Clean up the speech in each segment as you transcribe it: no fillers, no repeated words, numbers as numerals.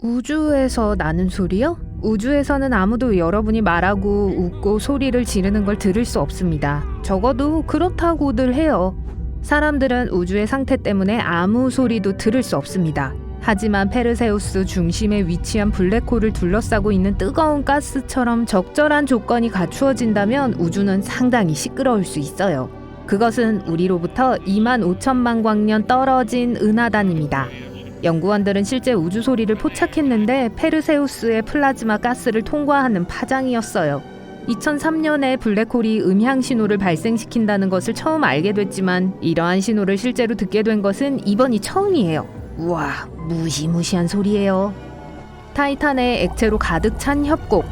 우주에서 나는 소리요? 우주에서는 아무도 여러분이 말하고 웃고 소리를 지르는 걸 들을 수 없습니다. 적어도 그렇다고들 해요. 사람들은 우주의 상태 때문에 아무 소리도 들을 수 없습니다. 하지만 페르세우스 중심에 위치한 블랙홀을 둘러싸고 있는 뜨거운 가스처럼 적절한 조건이 갖추어진다면 우주는 상당히 시끄러울 수 있어요. 그것은 우리로부터 25,000만 광년 떨어진 은하단입니다. 연구원들은 실제 우주 소리를 포착했는데 페르세우스의 플라즈마 가스를 통과하는 파장이었어요. 2003년에 블랙홀이 음향 신호를 발생시킨다는 것을 처음 알게 됐지만 이러한 신호를 실제로 듣게 된 것은 이번이 처음이에요. 우와, 무시무시한 소리예요. 타이탄의 액체로 가득 찬 협곡.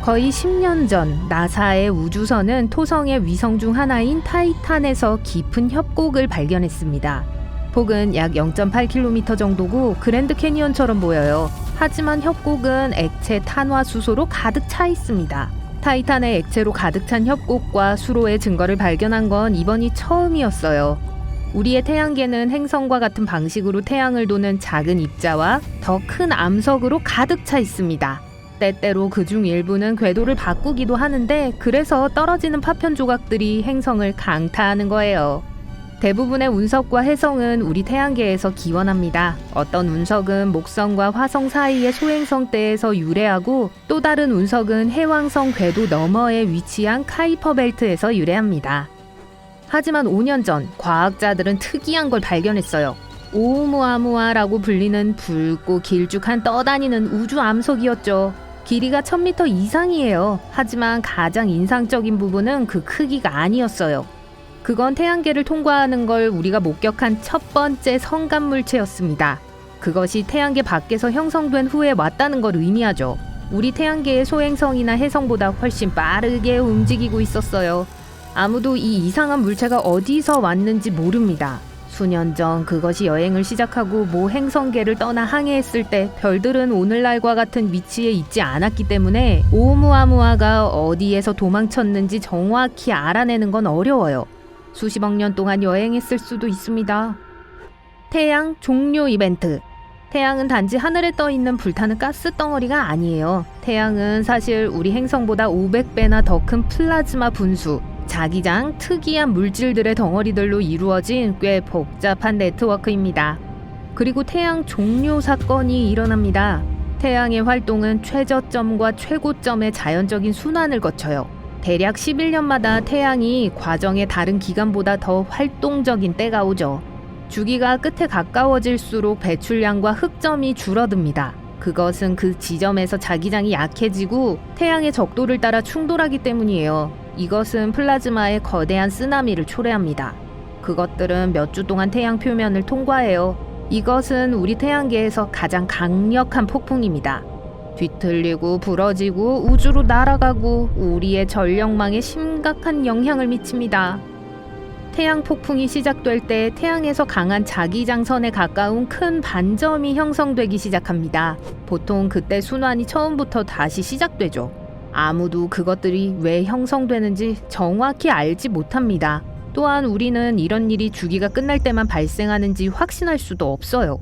거의 10년 전 나사의 우주선은 토성의 위성 중 하나인 타이탄에서 깊은 협곡을 발견했습니다. 폭은 약 0.8km 정도고 그랜드 캐니언처럼 보여요. 하지만 협곡은 액체 탄화수소로 가득 차 있습니다. 타이탄의 액체로 가득 찬 협곡과 수로의 증거를 발견한 건 이번이 처음이었어요. 우리의 태양계는 행성과 같은 방식으로 태양을 도는 작은 입자와 더 큰 암석으로 가득 차 있습니다. 때때로 그중 일부는 궤도를 바꾸기도 하는데 그래서 떨어지는 파편 조각들이 행성을 강타하는 거예요. 대부분의 운석과 해성은 우리 태양계에서 기원합니다. 어떤 운석은 목성과 화성 사이의 소행성대에서 유래하고 또 다른 운석은 해왕성 궤도 너머에 위치한 카이퍼 벨트에서 유래합니다. 하지만 5년 전 과학자들은 특이한 걸 발견했어요. 오umuamua라고 불리는 붉고 길쭉한 떠다니는 우주 암석이었죠. 길이가 1000m 이상이에요. 하지만 가장 인상적인 부분은 그 크기가 아니었어요. 그건 태양계를 통과하는 걸 우리가 목격한 첫 번째 성간물체였습니다. 그것이 태양계 밖에서 형성된 후에 왔다는 걸 의미하죠. 우리 태양계의 소행성이나 해성보다 훨씬 빠르게 움직이고 있었어요. 아무도 이 이상한 물체가 어디서 왔는지 모릅니다. 수년 전 그것이 여행을 시작하고 모 행성계를 떠나 항해했을 때 별들은 오늘날과 같은 위치에 있지 않았기 때문에 오umuamua가 어디에서 도망쳤는지 정확히 알아내는 건 어려워요. 수십억 년 동안 여행했을 수도 있습니다. 태양 종료 이벤트. 태양은 단지 하늘에 떠 있는 불타는 가스 덩어리가 아니에요. 태양은 사실 우리 행성보다 500배나 더 큰 플라즈마 분수, 자기장, 특이한 물질들의 덩어리들로 이루어진 꽤 복잡한 네트워크입니다. 그리고 태양 종료 사건이 일어납니다. 태양의 활동은 최저점과 최고점의 자연적인 순환을 거쳐요. 대략 11년마다 태양이 과정의 다른 기간보다 더 활동적인 때가 오죠. 주기가 끝에 가까워질수록 배출량과 흑점이 줄어듭니다. 그것은 그 지점에서 자기장이 약해지고 태양의 적도를 따라 충돌하기 때문이에요. 이것은 플라즈마의 거대한 쓰나미를 초래합니다. 그것들은 몇 주 동안 태양 표면을 통과해요. 이것은 우리 태양계에서 가장 강력한 폭풍입니다. 뒤틀리고 부러지고 우주로 날아가고 우리의 전력망에 심각한 영향을 미칩니다. 태양 폭풍이 시작될 때 태양에서 강한 자기장선에 가까운 큰 반점이 형성되기 시작합니다. 보통 그때 순환이 처음부터 다시 시작되죠. 아무도 그것들이 왜 형성되는지 정확히 알지 못합니다. 또한 우리는 이런 일이 주기가 끝날 때만 발생하는지 확신할 수도 없어요.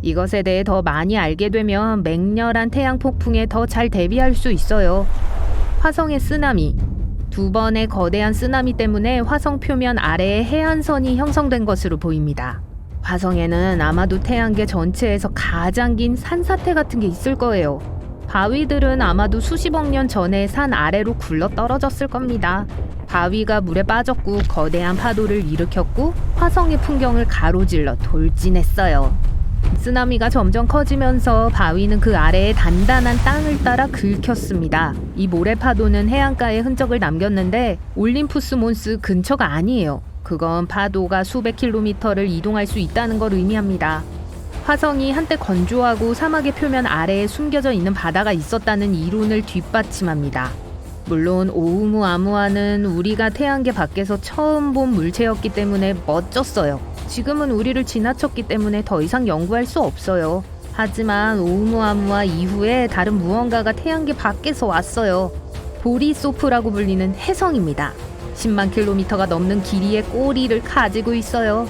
이것에 대해 더 많이 알게 되면 맹렬한 태양 폭풍에 더 잘 대비할 수 있어요. 화성의 쓰나미. 2번의 거대한 쓰나미 때문에 화성 표면 아래에 해안선이 형성된 것으로 보입니다. 화성에는 아마도 태양계 전체에서 가장 긴 산사태 같은 게 있을 거예요. 바위들은 아마도 수십억 년 전에 산 아래로 굴러 떨어졌을 겁니다. 바위가 물에 빠졌고 거대한 파도를 일으켰고 화성의 풍경을 가로질러 돌진했어요. 쓰나미가 점점 커지면서 바위는 그 아래에 단단한 땅을 따라 긁혔습니다. 이 모래파도는 해안가에 흔적을 남겼는데 올림푸스 몬스 근처가 아니에요. 그건 파도가 수백 킬로미터를 이동할 수 있다는 걸 의미합니다. 화성이 한때 건조하고 사막의 표면 아래에 숨겨져 있는 바다가 있었다는 이론을 뒷받침합니다. 물론 오umuamua는 우리가 태양계 밖에서 처음 본 물체였기 때문에 멋졌어요. 지금은 우리를 지나쳤기 때문에 더 이상 연구할 수 없어요. 하지만 오umuamua 이후에 다른 무언가가 태양계 밖에서 왔어요. 보리소프라고 불리는 해성입니다. 10만 킬로미터가 넘는 길이의 꼬리를 가지고 있어요.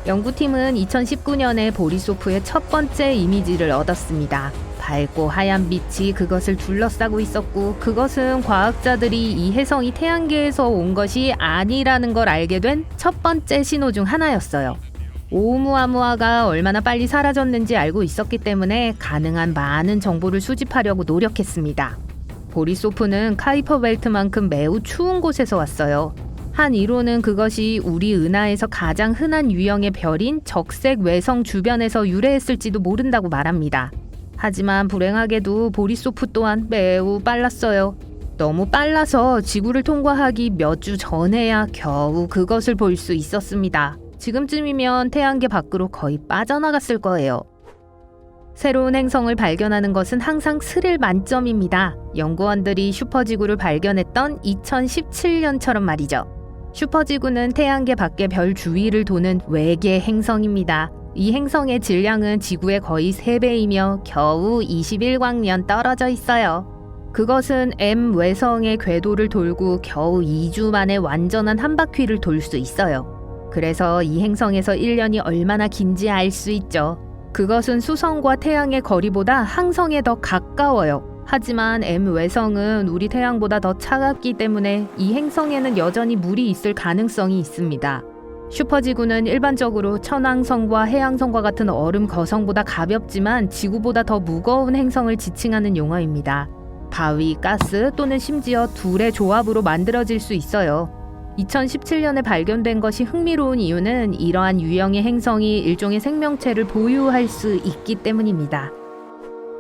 연구팀은 2019년에 보리소프의 첫 번째 이미지를 얻었습니다. 밝고 하얀 빛이 그것을 둘러싸고 있었고, 그것은 과학자들이 이 혜성이 태양계에서 온 것이 아니라는 걸 알게 된 첫 번째 신호 중 하나였어요. 오umu아무아가 얼마나 빨리 사라졌는지 알고 있었기 때문에 가능한 많은 정보를 수집하려고 노력했습니다. 보리소프는 카이퍼 벨트만큼 매우 추운 곳에서 왔어요. 한 이론은 그것이 우리 은하에서 가장 흔한 유형의 별인 적색 외성 주변에서 유래했을지도 모른다고 말합니다. 하지만 불행하게도 보리소프 또한 매우 빨랐어요. 너무 빨라서 지구를 통과하기 몇 주 전에야 겨우 그것을 볼 수 있었습니다. 지금쯤이면 태양계 밖으로 거의 빠져나갔을 거예요. 새로운 행성을 발견하는 것은 항상 스릴 만점입니다. 연구원들이 슈퍼지구를 발견했던 2017년처럼 말이죠. 슈퍼지구는 태양계 밖의 별 주위를 도는 외계 행성입니다. 이 행성의 질량은 지구의 거의 3배이며 겨우 21광년 떨어져 있어요. 그것은 M 외성의 궤도를 돌고 겨우 2주 만에 완전한 한 바퀴를 돌 수 있어요. 그래서 이 행성에서 1년이 얼마나 긴지 알 수 있죠. 그것은 수성과 태양의 거리보다 항성에 더 가까워요. 하지만 M 외성은 우리 태양보다 더 차갑기 때문에 이 행성에는 여전히 물이 있을 가능성이 있습니다. 슈퍼지구는 일반적으로 천왕성과 해왕성과 같은 얼음 거성보다 가볍지만 지구보다 더 무거운 행성을 지칭하는 용어입니다. 바위, 가스 또는 심지어 둘의 조합으로 만들어질 수 있어요. 2017년에 발견된 것이 흥미로운 이유는 이러한 유형의 행성이 일종의 생명체를 보유할 수 있기 때문입니다.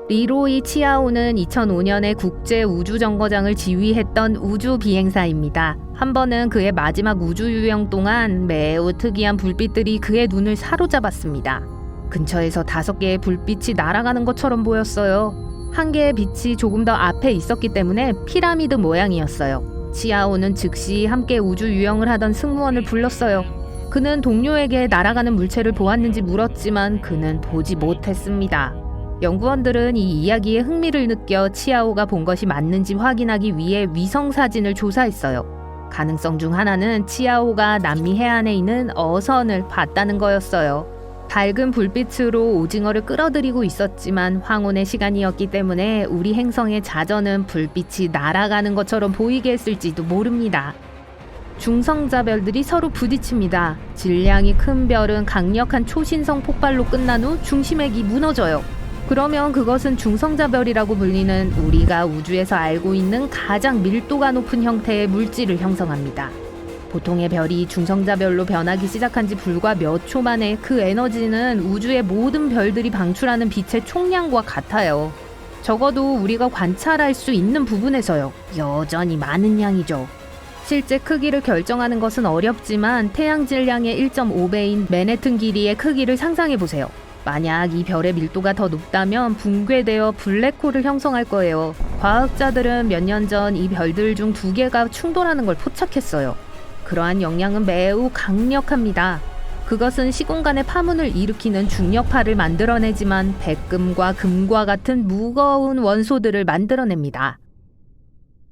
리로이 치아오는 2005년에 국제우주정거장을 지휘했던 우주비행사입니다. 한 번은 그의 마지막 우주유영 동안 매우 특이한 불빛들이 그의 눈을 사로잡았습니다. 근처에서 5개의 불빛이 날아가는 것처럼 보였어요. 한 개의 빛이 조금 더 앞에 있었기 때문에 피라미드 모양이었어요. 치아오는 즉시 함께 우주유영을 하던 승무원을 불렀어요. 그는 동료에게 날아가는 물체를 보았는지 물었지만 그는 보지 못했습니다. 연구원들은 이 이야기에 흥미를 느껴 치아오가 본 것이 맞는지 확인하기 위해 위성 사진을 조사했어요. 가능성 중 하나는 치아오가 남미 해안에 있는 어선을 봤다는 거였어요. 밝은 불빛으로 오징어를 끌어들이고 있었지만 황혼의 시간이었기 때문에 우리 행성의 자전은 불빛이 날아가는 것처럼 보이게 했을지도 모릅니다. 중성자별들이 서로 부딪힙니다. 질량이 큰 별은 강력한 초신성 폭발로 끝난 후 중심핵이 무너져요. 그러면 그것은 중성자별이라고 불리는 우리가 우주에서 알고 있는 가장 밀도가 높은 형태의 물질을 형성합니다. 보통의 별이 중성자별로 변하기 시작한 지 불과 몇 초 만에 그 에너지는 우주의 모든 별들이 방출하는 빛의 총량과 같아요. 적어도 우리가 관찰할 수 있는 부분에서요. 여전히 많은 양이죠. 실제 크기를 결정하는 것은 어렵지만 태양 질량의 1.5배인 맨해튼 길이의 크기를 상상해보세요. 만약 이 별의 밀도가 더 높다면 붕괴되어 블랙홀을 형성할 거예요. 과학자들은 몇 년 전 이 별들 중 2개가 충돌하는 걸 포착했어요. 그러한 영향은 매우 강력합니다. 그것은 시공간의 파문을 일으키는 중력파를 만들어내지만 백금과 금과 같은 무거운 원소들을 만들어냅니다.